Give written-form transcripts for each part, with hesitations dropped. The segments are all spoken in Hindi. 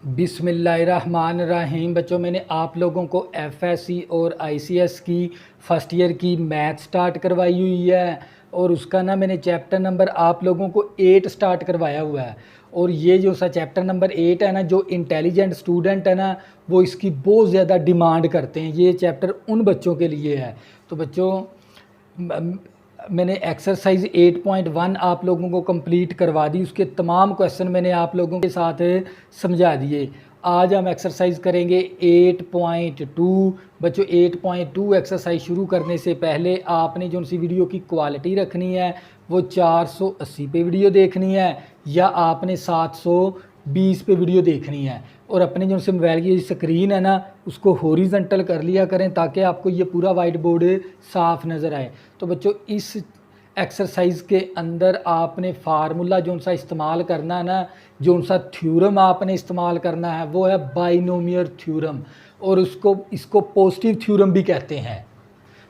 बिस्मिल्लाहिर्रहमानिर्रहीम। बच्चों, मैंने आप लोगों को एफएससी और आईसीएस की फ़र्स्ट ईयर की मैथ स्टार्ट करवाई हुई है और उसका ना मैंने चैप्टर नंबर आप लोगों को 8 स्टार्ट करवाया हुआ है। और ये जो सा चैप्टर नंबर 8 है ना, जो इंटेलिजेंट स्टूडेंट है ना, वो इसकी बहुत ज़्यादा डिमांड करते हैं। ये चैप्टर उन बच्चों के लिए है। तो बच्चों, मैंने एक्सरसाइज 8.1 आप लोगों को कंप्लीट करवा दी। उसके तमाम क्वेश्चन मैंने आप लोगों के साथ समझा दिए। आज हम एक्सरसाइज करेंगे 8.2। बच्चों, 8.2 एक्सरसाइज शुरू करने से पहले आपने जो सी वीडियो की क्वालिटी रखनी है वो 480 पे वीडियो देखनी है या आपने 720 पे वीडियो देखनी है। और अपने जो से मोबाइल की स्क्रीन है ना, उसको हॉरिजॉन्टल कर लिया करें ताकि आपको ये पूरा वाइट बोर्ड साफ़ नज़र आए। तो बच्चों, इस एक्सरसाइज के अंदर आपने फार्मूला जो सा इस्तेमाल करना है ना, जो सा थ्योरम आपने इस्तेमाल करना है वो है बाइनोमियल थ्योरम। और इसको पॉजिटिव थ्योरम भी कहते हैं।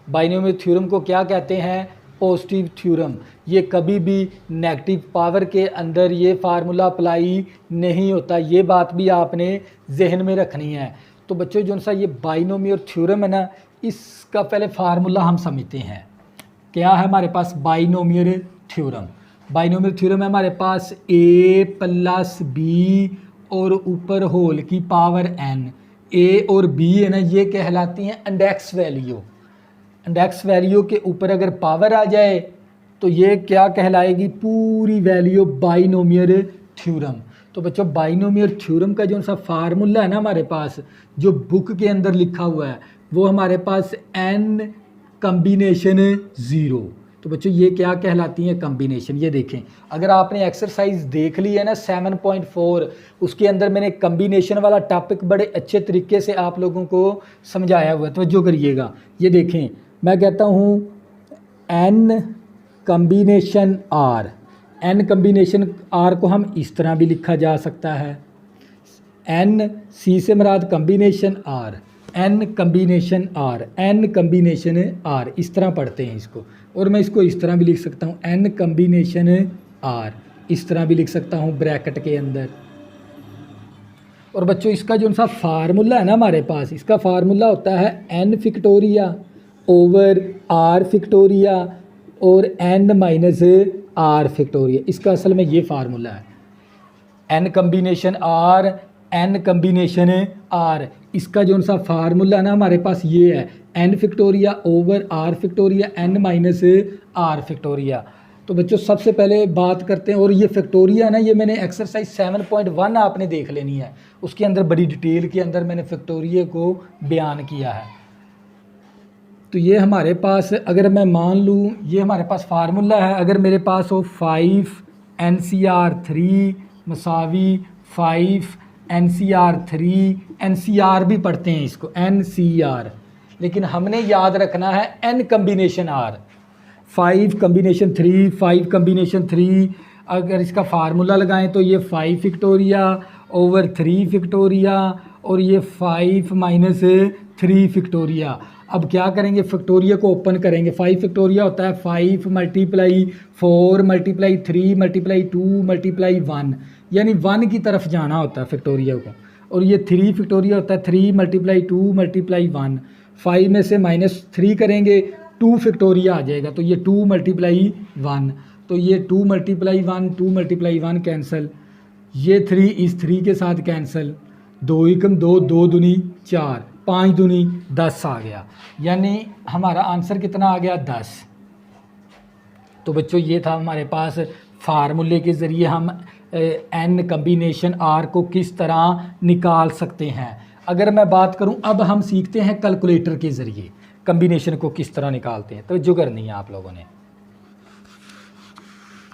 बाइनोमियल थ्योरम को क्या कहते हैं? Positive theorem. ये कभी भी नेगेटिव पावर के अंदर ये फार्मूला अप्लाई नहीं होता। ये बात भी आपने जहन में रखनी है। तो बच्चों, जो सा ये बाइनोमियल थ्योरम है ना, इसका पहले फार्मूला हम समझते हैं। क्या है हमारे पास बाइनोमियल थ्योरम? बाइनोमियल थ्योरम है हमारे पास a + b और ऊपर होल की पावर n। a और b है ना, ये कहलाती हैं इंडेक्स वैल्यू। इंडेक्स वैल्यू के ऊपर अगर पावर आ जाए तो ये क्या कहलाएगी? पूरी वैल्यू बाइनोमियल थ्योरम। तो बच्चों, बाइनोमियल थ्योरम का जो सा फार्मूला है ना हमारे पास, जो बुक के अंदर लिखा हुआ है, वो हमारे पास n कम्बिनेशन 0। तो बच्चों, ये क्या कहलाती है? कम्बिनेशन। ये देखें, अगर आपने एक्सरसाइज देख ली है ना 7.4, उसके अंदर मैंने कम्बिनेशन वाला टॉपिक बड़े अच्छे तरीके से आप लोगों को समझाया हुआ है। तवज्जो करिएगा। ये देखें, मैं कहता हूँ n combination r। n combination r को हम इस तरह भी लिखा जा सकता है, n c से मुराद combination r, n combination r, n combination r, इस तरह पढ़ते हैं इसको। और मैं इसको इस तरह भी लिख सकता हूँ, n कम्बिनेशन r, इस तरह भी लिख सकता हूँ ब्रैकेट के अंदर। और बच्चों, इसका जो सा फार्मूला है ना हमारे पास, इसका फार्मूला होता है n फैक्टोरिया ओवर r फैक्टोरिया और n माइनस r फैक्टोरिया। इसका असल में ये फार्मूला है, n combination r, n combination r। इसका जो सा फार्मूला है ना हमारे पास ये है, n factorial over r factorial n minus r factorial. तो बच्चों, सबसे पहले बात करते हैं। और ये फैक्टोरिया ना, ये मैंने एक्सरसाइज 7.1 आपने देख लेनी है, उसके अंदर बड़ी डिटेल के अंदर मैंने फैक्टोरिया को बयान किया है। तो ये हमारे पास, अगर मैं मान लूँ ये हमारे पास फार्मूला है, अगर मेरे पास हो 5 NCR3 मसावी 5 NCR3, NCR भी पढ़ते हैं इसको NCR, लेकिन हमने याद रखना है n combination r। 5 combination 3, 5 combination 3, अगर इसका फार्मूला लगाएं तो ये 5 फैक्टोरिया ओवर 3 फैक्टोरिया और ये 5 माइनस 3 फैक्टोरिया। अब क्या करेंगे? फैक्टोरिया को ओपन करेंगे। 5 फैक्टोरिया होता है 5 × 4 × 3 × 2 × 1, यानी 1 की तरफ जाना होता है फैक्टोरिया को। और ये 3 फैक्टोरिया होता है 3 × 2 × 1। 5 में से -3 करेंगे 2 फैक्टोरिया आ जाएगा, तो ये 2 × 1। तो ये 2 × 1, 2 × 1 कैंसिल, ये 3 इस 3 के साथ कैंसिल, 2 एकम 2, 2 दूनी 4, 5 दूनी 10 आ गया, यानी हमारा आंसर कितना आ गया? 10। तो बच्चों, ये था हमारे पास फार्मूले के ज़रिए हम n कम्बिनेशन r को किस तरह निकाल सकते हैं। अगर मैं बात करूं, अब हम सीखते हैं कैलकुलेटर के ज़रिए कम्बिनेशन को किस तरह निकालते हैं। तवज्जो करनी है आप लोगों ने।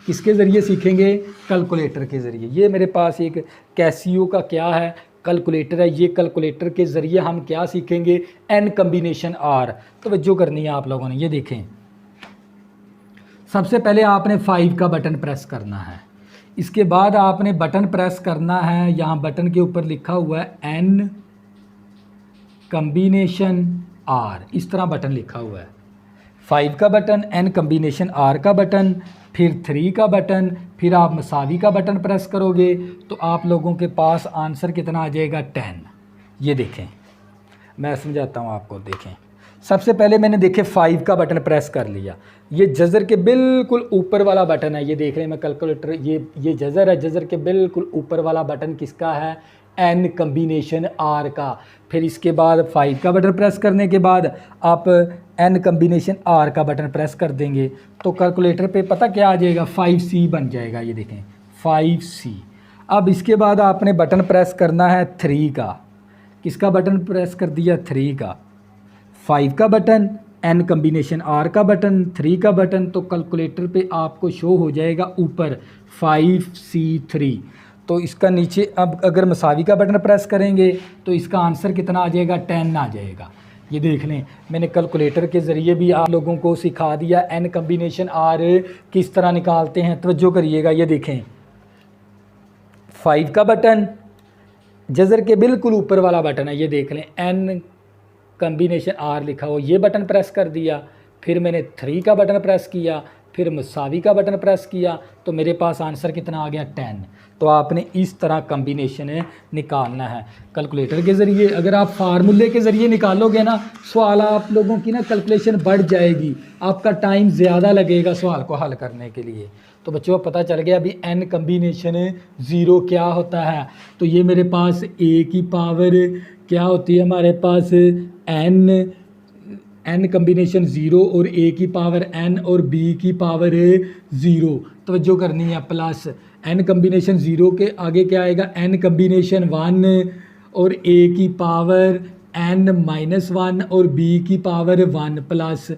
किसके ज़रिए सीखेंगे? कैलकुलेटर के ज़रिए। ये मेरे पास एक कैसियो का क्या है, कैलकुलेटर है। ये कैलकुलेटर के ज़रिए हम क्या सीखेंगे? n combination r। तवज्जो करनी है आप लोगों ने। ये देखें, सबसे पहले आपने 5 का बटन प्रेस करना है, इसके बाद आपने बटन प्रेस करना है, यहाँ बटन के ऊपर लिखा हुआ है n कम्बिनेशन r, इस तरह बटन लिखा हुआ है। 5 का बटन, n कम्बिनेशन r का बटन, फिर 3 का बटन, फिर आप मसावी का बटन प्रेस करोगे तो आप लोगों के पास आंसर कितना आ जाएगा 10। ये देखें, मैं समझाता हूँ आपको। देखें, सबसे पहले मैंने देखे 5 का बटन प्रेस कर लिया, ये जज़र के बिल्कुल ऊपर वाला बटन है। ये देख रहे हैं मैं कैलकुलेटर, ये जज़र है, जज़र के बिल्कुल ऊपर वाला बटन किसका है? n कम्बिनेशन r का। फिर इसके बाद 5 का बटन प्रेस करने के बाद आप n कम्बिनेशन r का बटन प्रेस कर देंगे तो कैलकुलेटर पे पता क्या आ जाएगा? 5c बन जाएगा। ये देखें 5c। अब इसके बाद आपने बटन प्रेस करना है 3 का। किसका बटन प्रेस कर दिया? 3 का। 5 का बटन, n कम्बिनेशन r का बटन, 3 का बटन, तो कैलकुलेटर पे आपको शो हो जाएगा ऊपर 5c3। तो इसका नीचे अब अगर मसावी का बटन प्रेस करेंगे तो इसका आंसर कितना आ जाएगा? 10 आ जाएगा। ये देख लें, मैंने कैलकुलेटर के ज़रिए भी आप लोगों को सिखा दिया n कम्बिनेशन r किस तरह निकालते हैं। तवज्जो करिएगा, ये देखें 5 का बटन जज़र के बिल्कुल ऊपर वाला बटन है। ये देख लें n कम्बिनेशन r लिखा हो, ये बटन प्रेस कर दिया, फिर मैंने 3 का बटन प्रेस किया, फिर मसावी का बटन प्रेस किया, तो मेरे पास आंसर कितना आ गया? 10। तो आपने इस तरह कम्बिनेशन निकालना है कैलकुलेटर के ज़रिए। अगर आप फार्मूले के ज़रिए निकालोगे ना सवाल, आप लोगों की ना कैलकुलेशन बढ़ जाएगी, आपका टाइम ज़्यादा लगेगा सवाल को हल करने के लिए। तो बच्चों पता चल गया अभी n कम्बिनेशन 0 क्या होता है। तो ये मेरे पास a की पावर क्या होती है? हमारे पास n कम्बिनेशन 0 और a की पावर n और b की पावर 0। तवज्जो करनी है, प्लस n कम्बिनेशन 0 के आगे क्या आएगा? n कम्बिनेशन 1 और a की पावर n-1 और b की पावर 1 प्लस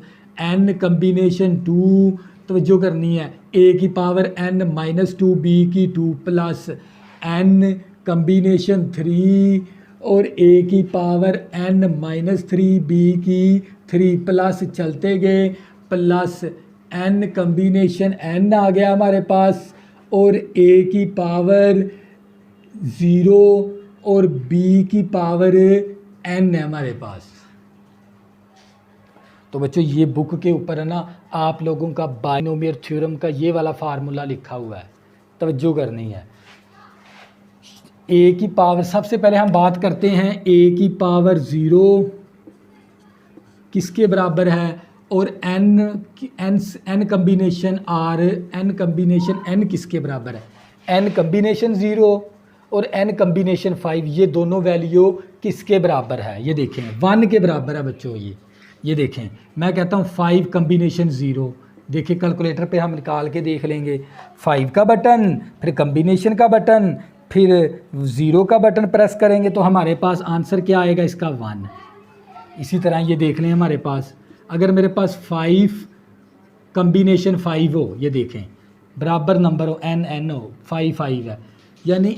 n कम्बिनेशन 2। तवज्जो करनी है, a की पावर n-2, b की 2 प्लस n कम्बिनेशन 3 और a की पावर n-3, b की 3 प्लस चलते गए प्लस n कम्बिनेशन n आ गया हमारे पास और a की पावर 0 और b की पावर n है हमारे पास। तो बच्चों ये बुक के ऊपर है ना आप लोगों का बाइनोमियल थ्योरम का ये वाला फार्मूला लिखा हुआ है, तवज्जो करनी है। a की पावर, सबसे पहले हम बात करते हैं a की पावर 0 किसके बराबर है और n combination r, n combination n किसके बराबर है? n कम्बिनेशन 0 और n कम्बिनेशन 5, ये दोनों वैल्यू किसके बराबर है? ये देखें 1 के बराबर है बच्चों। ये देखें, मैं कहता हूँ 5 कम्बिनेशन 0। देखिए कैलकुलेटर पे हम निकाल के देख लेंगे। 5 का बटन, फिर कम्बिनेशन का बटन, फिर 0 का बटन प्रेस करेंगे तो हमारे पास आंसर क्या आएगा? इसका 1। इसी तरह ये देख लें हमारे पास, अगर मेरे पास 5 कम्बिनेशन 5 हो, ये देखें बराबर नंबर हो, n हो, 5 है, यानी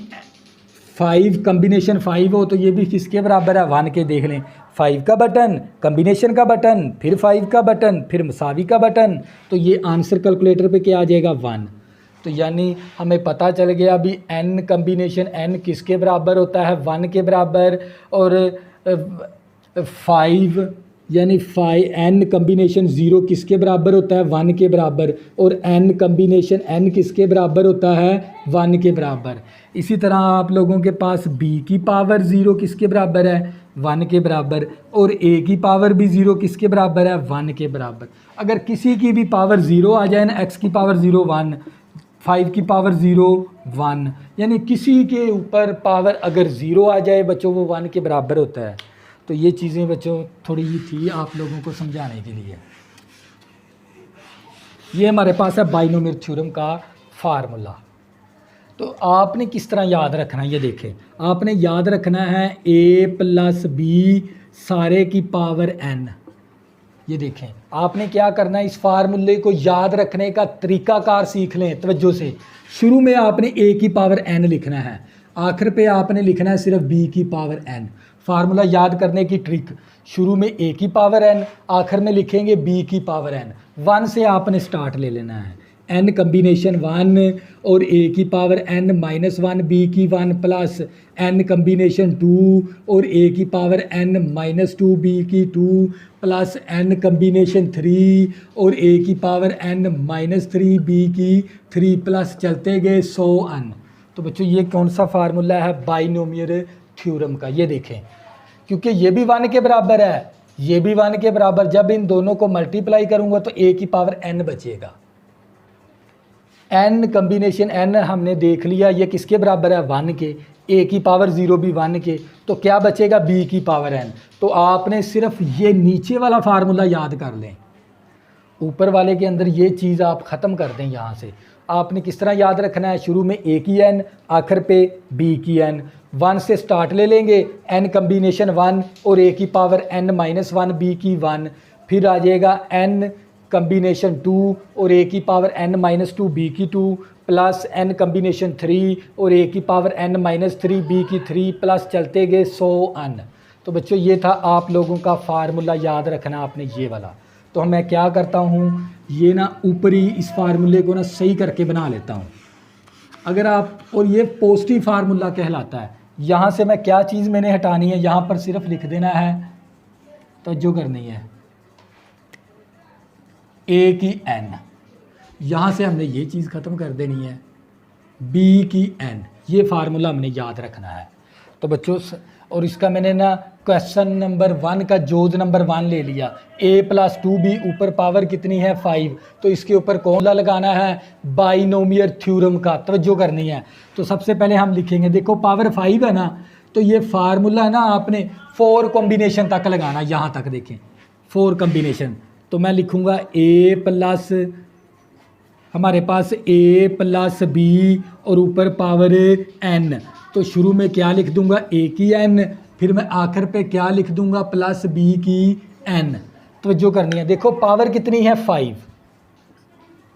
5 कम्बिनेशन 5 हो तो ये भी किसके बराबर है? 1 के। देख लें 5 का बटन, कम्बिनेशन का बटन, फिर 5 का बटन, फिर मसावी का बटन, तो ये आंसर कैलकुलेटर पे क्या आ जाएगा? 1। तो यानी हमें पता चल गया अभी n कम्बिनेशन n किसके बराबर होता है? 1 के बराबर। और 5 यानी n कम्बिनेशन 0 किसके बराबर होता है? 1 के बराबर। और n कम्बिनेशन n किसके बराबर होता है? 1 के बराबर। इसी तरह आप लोगों के पास b की पावर 0 किसके बराबर है? 1 के बराबर। और a की पावर भी 0 किसके बराबर है? 1 के बराबर। अगर किसी की भी पावर 0 आ जाए ना, x की पावर 0 1, 5 की पावर 0 1, यानी किसी के ऊपर पावर अगर 0 आ जाए बच्चों वो 1 के बराबर होता है। तो ये चीज़ें बच्चों थोड़ी ही थी आप लोगों को समझाने के लिए। ये हमारे पास है बाइनोमियल थ्योरम का फार्मूला। तो आपने किस तरह याद रखना है? ये देखें, आपने याद रखना है a प्लस बी सारे की पावर n। ये देखें, आपने क्या करना है, इस फार्मूले को याद रखने का तरीकाकार सीख लें तवज्जो से। शुरू में आपने a की पावर n लिखना है, आखिर पे आपने लिखना है सिर्फ b की पावर n। फार्मूला याद करने की ट्रिक, शुरू में a की पावर n, आखिर में लिखेंगे b की पावर n। 1 से आपने स्टार्ट ले लेना है, n कम्बिनेशन 1 और a की पावर n माइनस 1 b की 1 प्लस n कम्बिनेशन 2 और a की पावर n माइनस 2 b की 2 प्लस n कम्बिनेशन 3 और a की पावर n माइनस 3 b की 3 प्लस चलते गए 100n। तो बच्चों ये कौन सा फार्मूला है बाइनोमियल थ्योरम का, ये देखें, क्योंकि ये भी 1 के बराबर है, ये भी 1 के बराबर। जब इन दोनों को मल्टीप्लाई करूंगा तो a की पावर n बचेगा। n कम्बिनेशन n हमने देख लिया, ये किसके बराबर है 1 के, a की पावर 0 भी 1 के, तो क्या बचेगा b की पावर n। तो आपने सिर्फ ये नीचे वाला फार्मूला याद कर लें, ऊपर वाले के अंदर ये चीज़ आप ख़त्म कर दें। यहाँ से आपने किस तरह याद रखना है, शुरू में a की n, आखिर पे b की n। 1 से स्टार्ट ले लेंगे, n कम्बिनेशन 1 और a की पावर n माइनस 1 b की 1, फिर आ जाएगा n कम्बिनेशन 2 और a की पावर n माइनस 2 b की 2 प्लस n कम्बिनेशन 3 और a की पावर n माइनस 3 b की 3 प्लस चलते गए 100n। तो बच्चों ये था आप लोगों का फार्मूला, याद रखना आपने ये वाला। तो मैं क्या करता हूँ, ये ना ऊपरी इस फार्मूले को ना सही करके बना लेता हूँ। अगर आप, और ये पॉजिटिव फार्मूला कहलाता है। यहाँ से मैं क्या चीज़ मैंने हटानी है, यहाँ पर सिर्फ लिख देना है, तवज्जो करनी है, a की n, यहाँ से हमने ये चीज़ ख़त्म कर देनी है, b की n, ये फार्मूला हमने याद रखना है। तो बच्चों, और इसका मैंने ना क्वेश्चन नंबर 1 का जोड़ नंबर 1 ले लिया, a प्लस 2b, ऊपर पावर कितनी है 5, तो इसके ऊपर कौन सा लगाना है बाइनोमियल थ्योरम का, तवज्जो करनी है। तो सबसे पहले हम लिखेंगे, देखो पावर 5 है ना, तो ये फार्मूला ना आपने 4 कॉम्बिनेशन तक लगाना, यहाँ तक देखें 4 कॉम्बिनेशन। तो मैं लिखूँगा a प्लस, हमारे पास a प्लस b और ऊपर पावर n, तो शुरू में क्या लिख दूंगा a की n, फिर मैं आखिर पे क्या लिख दूंगा प्लस b की n। तो जो करनी है, देखो पावर कितनी है 5,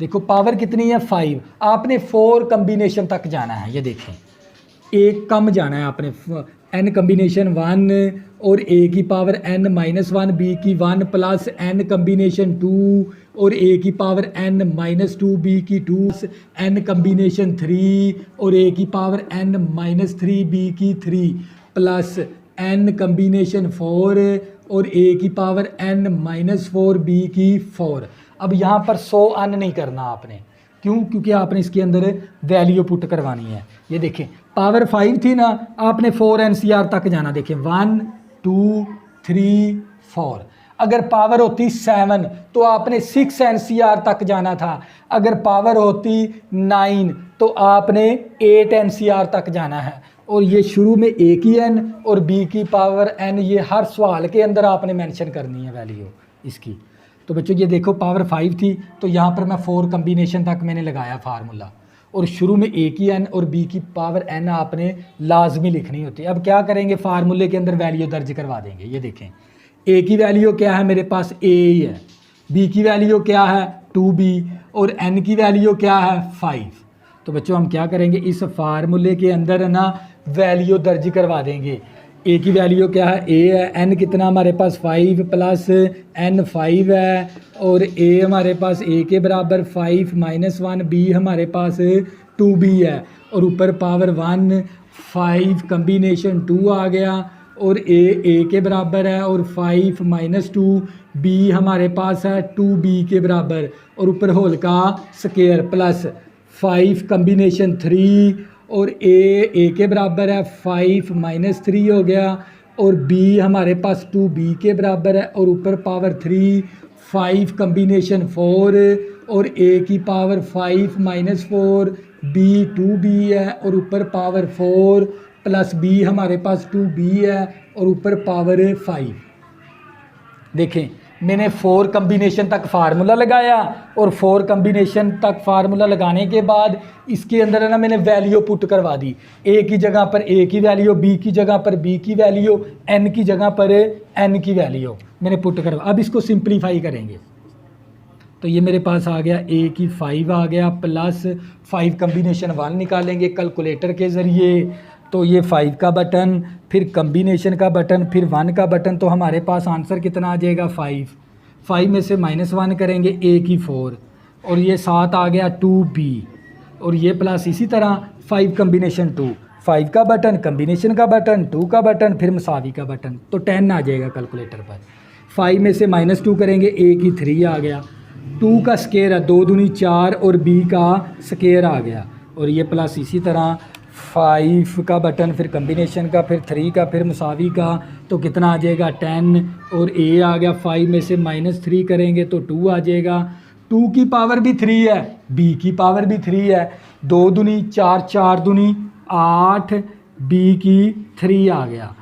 देखो पावर कितनी है 5, आपने 4 कम्बिनेशन तक जाना है। ये देखें एक कम जाना है आपने, n कम्बिनेशन 1 और a की पावर n माइनस 1 b की 1 प्लस n कम्बिनेशन 2 और a की पावर n माइनस 2 b की 2 n कम्बिनेशन 3 और a की पावर n माइनस 3 b की 3 प्लस n कम्बिनेशन 4 और a की पावर n माइनस 4 b की 4। अब यहाँ पर 100n नहीं करना आपने, क्यों, क्योंकि आपने इसके अंदर वैल्यू पुट करवानी है। ये देखें पावर 5 थी ना, आपने 4 NCR तक जाना, देखें 1 2 3 4। अगर पावर होती 7 तो आपने 6 NCR तक जाना था, अगर पावर होती 9 तो आपने 8 NCR तक जाना है। और ये शुरू में a की n और b की पावर n, ये हर सवाल के अंदर आपने मेंशन करनी है वैल्यू इसकी। तो बच्चों ये देखो पावर 5 थी, तो यहाँ पर मैं 4 कम्बिनेशन तक मैंने लगाया फार्मूला, और शुरू में a की n और b की पावर n आपने लाजमी लिखनी होती है। अब क्या करेंगे, फार्मूले के अंदर वैल्यू दर्ज करवा देंगे। ये देखें a की वैल्यू क्या है, मेरे पास a ही है, b की वैल्यू क्या है 2b और n की वैल्यू क्या है 5। तो बच्चों हम क्या करेंगे, इस फार्मूले के अंदर ना वैल्यू दर्ज करवा देंगे। a की वैल्यू क्या है, a है, n कितना हमारे पास 5 प्लस n 5 है, और a हमारे पास a के बराबर 5 माइनस 1, b हमारे पास 2b है, और ऊपर पावर 1 5 कम्बिनेशन 2 आ गया, और a के बराबर है, और 5 माइनस 2 b हमारे पास है 2b के बराबर, और ऊपर होल का स्केयर प्लस 5 कम्बिनेशन 3 और a के बराबर है 5 माइनस 3 हो गया, और b हमारे पास 2b के बराबर है, और ऊपर पावर 3 5 कम्बिनेशन 4 और a की पावर 5 माइनस 4 b 2b है, और ऊपर पावर 4 प्लस b हमारे पास 2b है, और ऊपर पावर 5। देखें मैंने 4 कम्बिनेशन तक फार्मूला लगाया, और 4 कम्बिनेशन तक फार्मूला लगाने के बाद इसके अंदर है ना मैंने वैल्यू पुट करवा दी, a की जगह पर a की वैल्यू, b की जगह पर b की वैल्यू, n की जगह पर n की वैल्यू मैंने पुट करवा। अब इसको सिंप्लीफाई करेंगे, तो ये मेरे पास आ गया a की 5 आ गया, प्लस 5 कम्बिनेशन 1 निकालेंगे कैलकुलेटर के ज़रिए, तो ये 5 का बटन, फिर कम्बिनेशन का बटन, फिर 1 का बटन, तो हमारे पास आंसर कितना आ जाएगा 5 में से -1 करेंगे a की 4, और ये 7 आ गया 2b, और ये प्लस इसी तरह 5 कम्बिनेशन 2, 5 का बटन, कम्बिनेशन का बटन, 2 का बटन, फिर मसावी का बटन, तो 10 आ जाएगा कैलकुलेटर पर। 5 में से -2 करेंगे, ए की 3 आ गया, 2 का स्केयर है 2 दूनी 4 और b का स्केयर आ गया, और ये प्लस इसी तरह 5 का बटन, फिर कम्बिनेशन का, फिर 3 का, फिर मसावी का, तो कितना आ जाएगा 10, और a आ गया। 5 में से -3 करेंगे तो 2 आ जाएगा, 2 की पावर भी 3 है, b की पावर भी 3 है, 2 दूनी 4, 4 दूनी 8, b की 3 आ गया,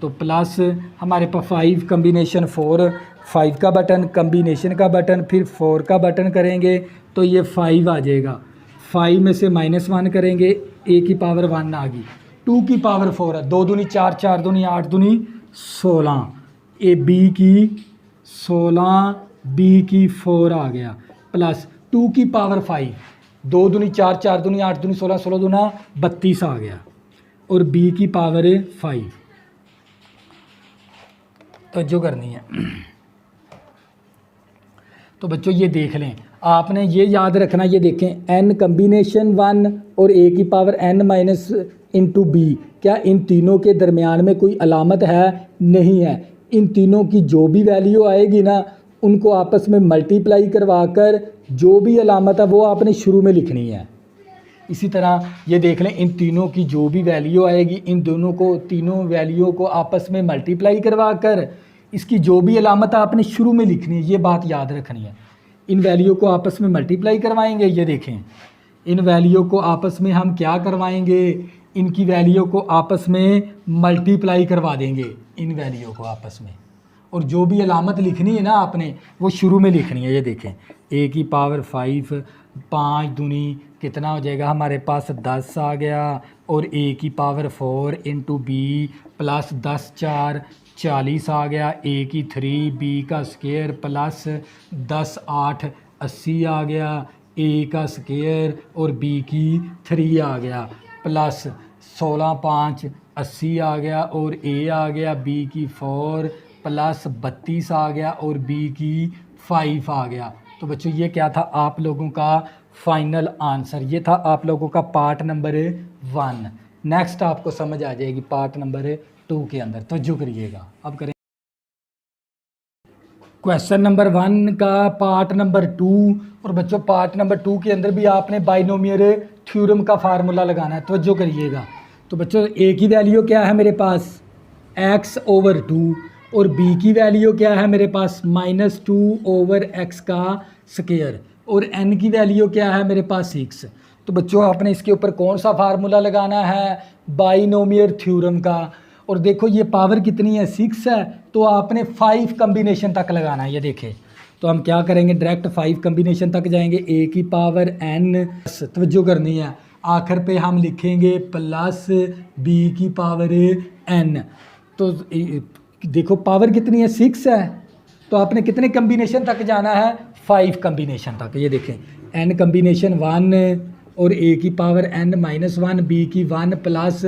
तो प्लस हमारे पास 5 कम्बिनेशन 4, 5 का बटन, कम्बिनेशन का बटन, फिर 4 का बटन करेंगे तो ये 5 आ जाएगा। 5 में से -1 करेंगे, a की पावर 1 आ गई, 2 की पावर 4 है, 2 दूनी 4, 4 दूनी 8 दूनी 16, ए b की 16, b की 4 आ गया, प्लस 2 की पावर 5, 2 दूनी 4, 4 दूनी 8 दूनी 16, 16 दूना 32 आ गया, और b की पावर 5, तो जो करनी है। तो बच्चों ये देख लें, आपने ये याद रखना, ये देखें n कम्बिनेशन 1 और a की power n minus into b, क्या इन तीनों के दरमियान में कोई अलामत है? नहीं है। इन तीनों की जो भी वैल्यू आएगी ना, उनको आपस में मल्टीप्लाई करवा कर जो भी अलामत है वो आपने शुरू में लिखनी है। इसी तरह ये देख लें, इन तीनों की जो भी वैल्यू आएगी, इन दोनों को, तीनों वैल्यूओं को आपस में मल्टीप्लाई करवा कर इसकी जो भी अलामत आपने शुरू में लिखनी है, ये बात याद रखनी है। इन वैल्यू को आपस में मल्टीप्लाई करवाएंगे, ये देखें, इन वैल्यू को आपस में हम क्या करवाएंगे, इनकी वैल्यू को आपस में मल्टीप्लाई करवा देंगे, इन वैल्यू को आपस में, और जो भी अलामत लिखनी है ना आपने वो शुरू में लिखनी है। ये देखें, a की पावर 5, 5 दूनी कितना हो जाएगा हमारे पास 10 आ गया, और a की पावर 4 इंटू बी प्लस 10 4 40 आ गया, a की 3, b का स्केयर प्लस 10 8 80 आ गया, a का स्केयर और b की 3 आ गया, प्लस 16 5 80 आ गया, और a आ गया, b की 4 प्लस 32 आ गया, और b की 5 आ गया। तो बच्चों ये क्या था आप लोगों का फाइनल आंसर, ये था आप लोगों का पार्ट नंबर 1। नेक्स्ट आपको समझ आ जाएगी पार्ट नंबर 2 के अंदर, तो जो करिएगा। अब करें क्वेश्चन नंबर 1 का पार्ट नंबर 2, और बच्चों पार्ट नंबर 2 के अंदर भी आपने बाइनोमियल थ्योरम का फार्मूला लगाना है, तो जो करिएगा। तो बच्चों a की वैल्यू क्या है मेरे पास x/2, और b की वैल्यू क्या है मेरे पास -2/x का स्क्वायर, और n की वैल्यू क्या है मेरे पास 6। तो बच्चों आपने इसके ऊपर कौन सा फार्मूला लगाना है, बाइनोमियल थ्योरम का। और देखो ये पावर कितनी है 6 है, तो आपने 5 कम्बिनेशन तक लगाना है। ये देखें, तो हम क्या करेंगे, डायरेक्ट 5 कम्बिनेशन तक जाएंगे, a की पावर n, तवज्जो करनी है, आखिर पे हम लिखेंगे प्लस b की पावर n। तो देखो पावर कितनी है 6 है, तो आपने कितने कम्बिनेशन तक जाना है 5 कम्बिनेशन तक। ये देखें, n कम्बिनेशन 1 और a की पावर n-1, b की 1 प्लस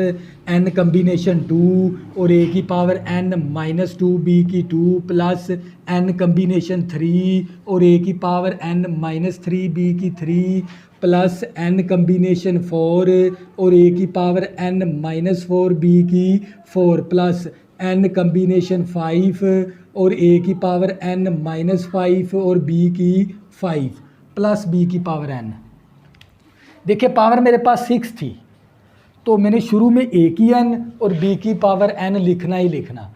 n कम्बिनेशन 2 और a की पावर n-2, b की 2 प्लस n कम्बिनेशन 3 और a की पावर n-3, b की 3 प्लस n कम्बिनेशन 4 और a की पावर n-4, b की 4 प्लस n कम्बिनेशन 5 और a की पावर n-5 और b की 5 प्लस b की पावर n। देखिए पावर मेरे पास 6 थी, तो मैंने शुरू में a की n और b की पावर n लिखना ही लिखना।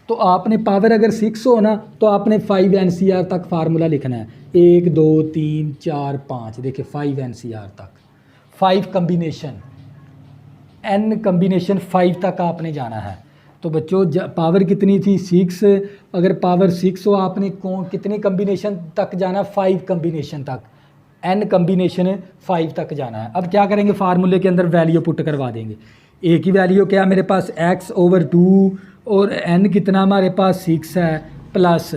तो आपने पावर अगर 6 हो ना, तो आपने 5 NCR तक फार्मूला लिखना है, 1 2 3 4 5। देखिए 5 NCR तक, 5 कम्बिनेशन, n कम्बिनेशन 5 तक आपने जाना है। तो बच्चों पावर कितनी थी 6, अगर पावर 6 हो आपने कितने कम्बिनेशन तक जाना, 5 कम्बिनेशन तक, n कम्बिनेशन 5 तक जाना है। अब क्या करेंगे, फार्मूले के अंदर वैल्यू पुट करवा देंगे। a की वैल्यू क्या है मेरे पास x/2 और n कितना हमारे पास 6 है, प्लस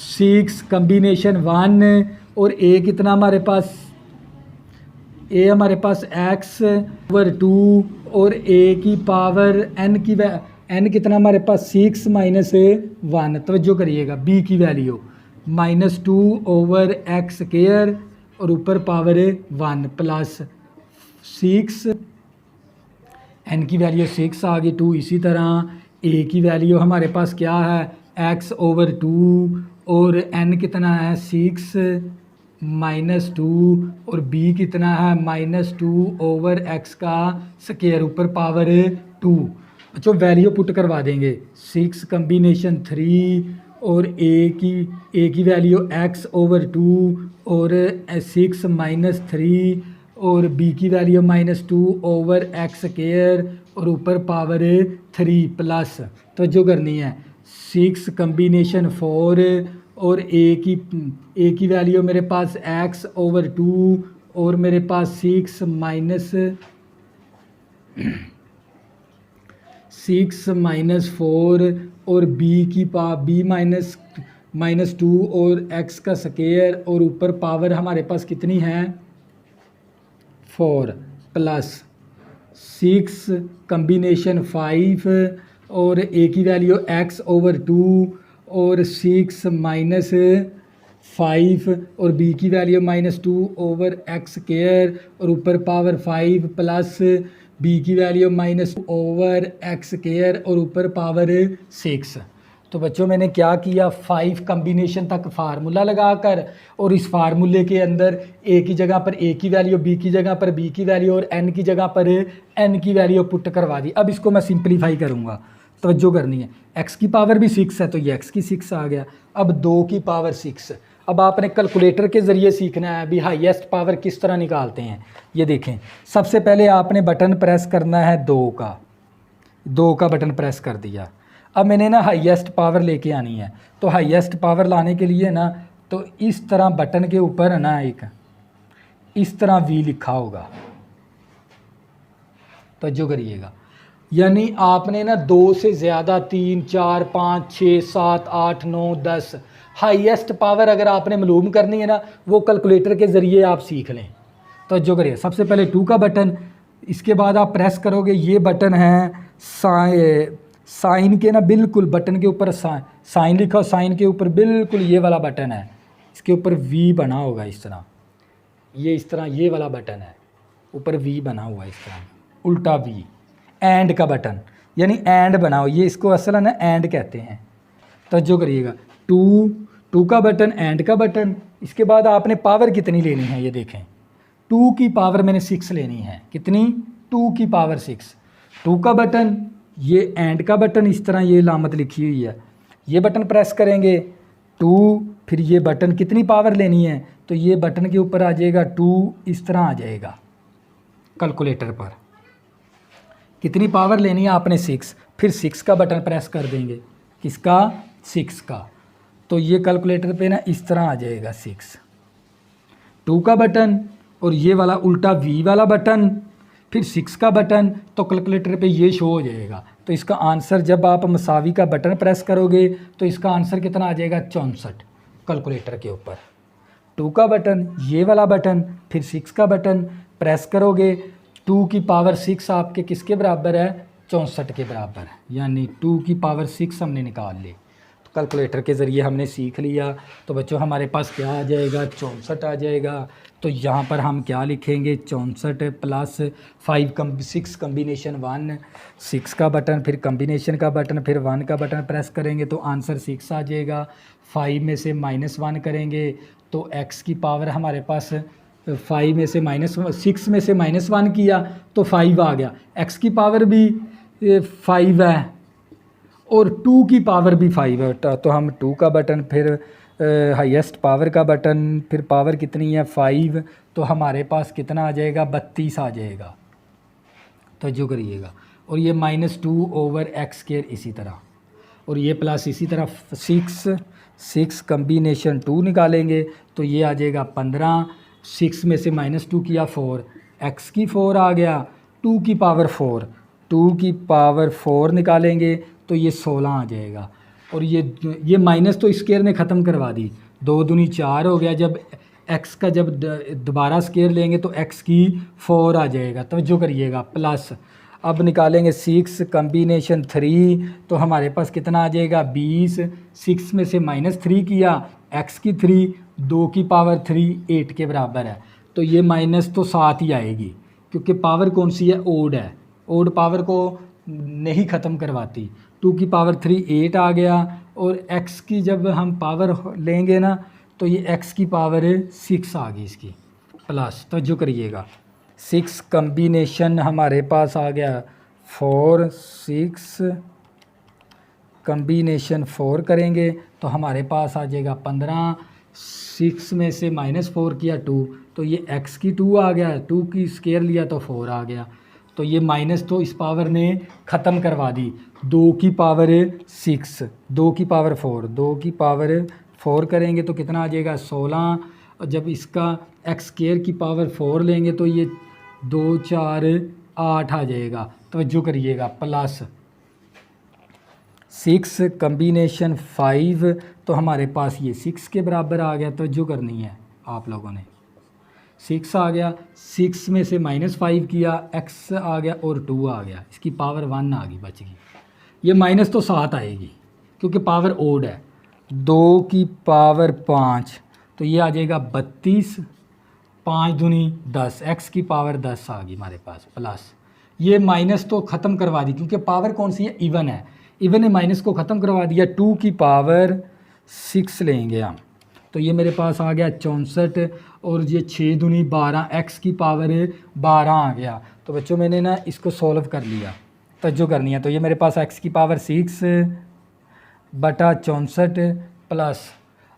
6 कम्बिनेशन 1 और a कितना हमारे पास, a हमारे पास x/2 और a की पावर n कितना हमारे पास 6 माइनस 1। तवज्जो करिएगा, b की वैल्यू -2/x स्क्वायर और ऊपर पावर 1 प्लस 6, n की वैल्यू 6 आ गई 2। इसी तरह a की वैल्यू हमारे पास क्या है x/2 और n कितना है 6 माइनस 2 और b कितना है -2/x का स्क्वायर ऊपर पावर 2। जो वैल्यू पुट करवा देंगे 6 कम्बिनेशन 3 और a की वैल्यू x/2 और 6 माइनस 3 और b की वैल्यू -2/x² और ऊपर पावर 3 प्लस तो जो करनी है 6 कम्बिनेशन 4 और a की वैल्यू मेरे पास x/2 और मेरे पास 6 माइनस 4 और b -2 और x का स्क्वायर और ऊपर पावर हमारे पास कितनी है 4 प्लस 6 कम्बिनेशन 5 और a की वैल्यू x/2 और 6 माइनस 5 और b की वैल्यू -2/x² और ऊपर पावर 5 प्लस b की वैल्यू -2/x² और ऊपर पावर 6। तो बच्चों मैंने क्या किया 5 कम्बिनेशन तक फार्मूला लगाकर और इस फार्मूले के अंदर a की जगह पर a की वैल्यू, b की जगह पर b की वैल्यू और n की जगह पर n की वैल्यू पुट करवा दी। अब इसको मैं सिंप्लीफाई करूँगा, तवज्जो करनी है। x की पावर भी 6 है तो ये x की 6 आ गया। अब 2 की पावर 6। अब आपने कैलकुलेटर के ज़रिए सीखना है अभी हाईएस्ट पावर किस तरह निकालते हैं। ये देखें, सबसे पहले आपने बटन प्रेस करना है 2 का बटन प्रेस कर दिया। अब मैंने ना हाईएस्ट पावर लेके आनी है, तो हाईएस्ट पावर लाने के लिए ना तो इस तरह बटन के ऊपर है ना एक इस तरह v लिखा होगा, तवज्जो करिएगा। यानी आपने ना 2 से ज़्यादा 3 4 5 6 7 8 9 10 हाईएस्ट पावर अगर आपने मालूम करनी है ना वो कैलकुलेटर के ज़रिए आप सीख लें। तवज्जो करिए, सबसे पहले 2 का बटन, इसके बाद आप प्रेस करोगे, ये बटन है साइन के ना बिल्कुल बटन के ऊपर साइन लिखा हो, साइन के ऊपर बिल्कुल ये वाला बटन है, इसके ऊपर v बना होगा इस तरह, ये इस तरह ये वाला बटन है, ऊपर v बना हुआ है इस तरह उल्टा v। एंड का बटन यानी एंड बनाओ, ये इसको असल ना एंड कहते हैं। तवज्जो करिएगा, 2 का बटन एंड का बटन। इसके बाद आपने पावर कितनी लेनी है ये देखें, 2 की पावर मैंने 6 लेनी है। कितनी 2 की पावर 6। 2 का बटन, ये एंड का बटन, इस तरह ये लामत लिखी हुई है, ये बटन प्रेस करेंगे 2, फिर ये बटन कितनी पावर लेनी है तो ये बटन के ऊपर आ जाएगा 2, इस तरह आ जाएगा कैलकुलेटर पर। कितनी पावर लेनी है आपने 6, फिर 6 का बटन प्रेस कर देंगे, किसका 6 का, तो ये कैलकुलेटर पे ना इस तरह आ जाएगा 6। 2 का बटन और ये वाला उल्टा v वाला बटन, फिर 6 का बटन, तो कैलकुलेटर पे ये शो हो जाएगा। तो इसका आंसर जब आप मसावी का बटन प्रेस करोगे तो इसका आंसर कितना आ जाएगा 64 कैलकुलेटर के ऊपर। 2 का बटन, ये वाला बटन, फिर 6 का बटन प्रेस करोगे, 2 की पावर 6 आपके किसके बराबर है 64 के बराबर है, यानी 2 की पावर 6 हमने निकाल ली। तो कैलकुलेटर के ज़रिए हमने सीख लिया। तो बच्चों हमारे पास क्या आ जाएगा 64 आ जाएगा। तो यहाँ पर हम क्या लिखेंगे 64 प्लस 6 कम्बिनेशन 1, 6 का बटन, फिर कम्बिनेशन का बटन, फिर 1 का बटन प्रेस करेंगे तो आंसर 6 आ जाएगा। 5 में से -1 करेंगे तो x की पावर हमारे पास 5 में से -6 में से -1 किया तो 5 आ गया। x की पावर भी 5 है और 2 की पावर भी 5 है, तो हम 2 का बटन, फिर हाईएस्ट पावर का बटन, फिर पावर कितनी है 5, तो हमारे पास कितना आ जाएगा 32 आ जाएगा। तो जो करिएगा, और ये -2/x² इसी तरह, और ये प्लस इसी तरह 6 कम्बिनेशन 2 निकालेंगे तो ये आ जाएगा 15। 6 में से -2 किया 4, x की 4 आ गया, 2 की पावर 4, 2 की पावर 4 निकालेंगे तो ये 16 आ जाएगा। और ये माइनस तो स्केयर ने ख़त्म करवा दी, 2 दूनी 4 हो गया। जब x का जब दोबारा स्केयर लेंगे तो x की 4 आ जाएगा। तवज्जो करिएगा, प्लस अब निकालेंगे 6 कम्बिनेशन 3 तो हमारे पास कितना आ जाएगा 20। 6 में से -3 किया, x की 3 2 की पावर 3 8 के बराबर है, तो ये माइनस तो 7 ही आएगी क्योंकि पावर कौन सी है, ओड है। ओड पावर को नहीं ख़त्म करवाती। 2 की पावर 3 8 आ गया, और x की जब हम पावर लेंगे ना तो ये x की पावर 6 आ गई इसकी प्लस। तो जो करिएगा 6 कम्बिनेशन हमारे पास आ गया 4 6 कम्बिनेशन 4 करेंगे तो हमारे पास आ जाएगा 15। 6 में से -4 किया 2, तो ये x की 2 आ गया, 2 की स्केयर लिया तो 4 आ गया। तो ये माइनस तो इस पावर ने ख़त्म करवा दी। 2 की पावर 6, 2 की पावर 4, 2 की पावर 4 करेंगे तो कितना आ जाएगा 16। और जब इसका x स्केयर की पावर 4 लेंगे तो ये 2 4 8 आ जाएगा। तवज्जो करिएगा प्लस 6 कम्बिनेशन 5, तो हमारे पास ये 6 के बराबर आ गया। तवज्जो करनी है आप लोगों ने, 6 आ गया, 6 में से -5 किया, x आ गया और 2 आ गया, इसकी पावर 1 आ गई, बच गई। ये माइनस तो 7 आएगी क्योंकि पावर ओड है। 2 की पावर 5, तो ये आ जाएगा 32, 5 दूनी 10, x की पावर 10 आ गई हमारे पास प्लस। ये माइनस तो ख़त्म करवा दी क्योंकि पावर कौन सी है, इवन है। इवन ने माइनस को ख़त्म करवा दिया। 2 की पावर 6 लेंगे हम, तो ये मेरे पास आ गया 64, और ये 6 दूनी 12, x की पावर 12 आ गया। तो बच्चों मैंने ना इसको सॉल्व कर लिया, तवज्जो करनी है। तो ये मेरे पास x की पावर 6 बटा 64 प्लस,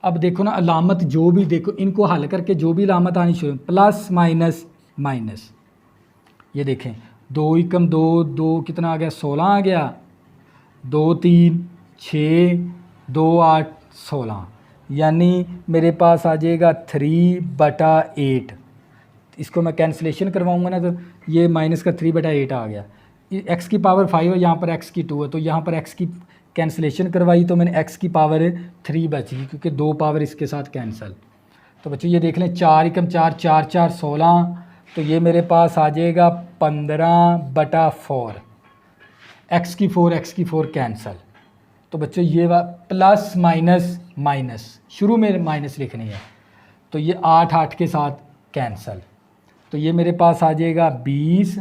अब देखो ना अलामत जो भी देखो, इनको हल करके जो भी अलामत आनी शुरू, प्लस माइनस माइनस, ये देखें 2 एकम 2, 2 कितना आ गया 16 आ गया, 2 3 6 2 8 16, यानी मेरे पास आ जाएगा 3 बटा 8। इसको मैं कैंसलेशन करवाऊंगा ना तो ये माइनस का 3 बटा 8 आ गया। x की पावर 5 है, यहाँ पर x की 2 है, तो यहाँ पर x की कैंसलेशन करवाई तो मैंने x की पावर 3 बची क्योंकि 2 पावर इसके साथ कैंसिल। तो बच्चों ये देख लें 4 एकम 4 4 4 16, तो ये मेरे पास आ जाएगा 15 बटा 4, x की 4 कैंसिल। तो बच्चों ये प्लस माइनस माइनस, शुरू में माइनस लिखनी है, तो ये 8 8 के साथ कैंसिल। तो ये मेरे पास आ जाएगा 20,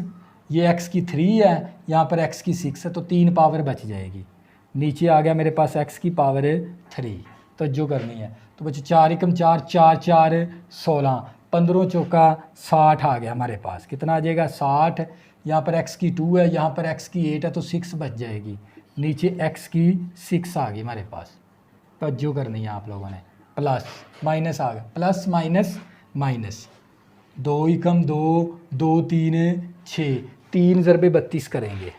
ये x की 3 है, यहाँ पर x की 6 है, तो 3 पावर बच जाएगी। नीचे आ गया मेरे पास x की पावर 3, तो जो करनी है। तो बच्चों 4 एकम 4 4 4 16, 15 चौका 60 आ गया हमारे पास। कितना आ जाएगा 60, यहाँ पर x की 2 है, यहाँ पर x की 8 है, तो 6 बच जाएगी। नीचे x की 6 आ गई हमारे पास। तो जो करनी है आप लोगों ने, प्लस माइनस आ गया, प्लस माइनस माइनस, 2 एकम 2 2 3 6, 3 ज़रबे 32 करेंगे,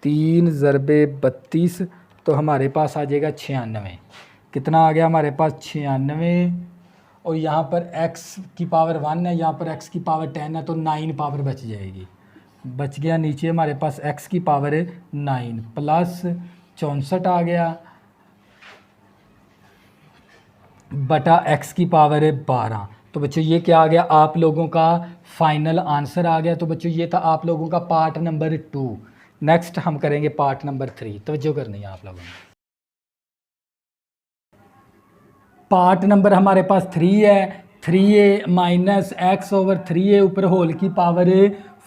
3 ज़रबे 32, तो हमारे पास आ जाएगा 96। कितना आ गया हमारे पास 96, और यहाँ पर x की पावर 1 है, यहाँ पर x की पावर 10 है, तो 9 पावर बच जाएगी। बच गया नीचे हमारे पास x की पावर 9 प्लस 64 आ गया बटा x की पावर 12। तो बच्चों ये क्या आ गया, आप लोगों का फाइनल आंसर आ गया। तो बच्चों ये था आप लोगों का पार्ट नंबर 2। नेक्स्ट हम करेंगे पार्ट नंबर 3, तवज्जो करनी है आप लोगों ने। पार्ट नंबर हमारे पास 3 है, 3a minus x over 3a ऊपर होल की पावर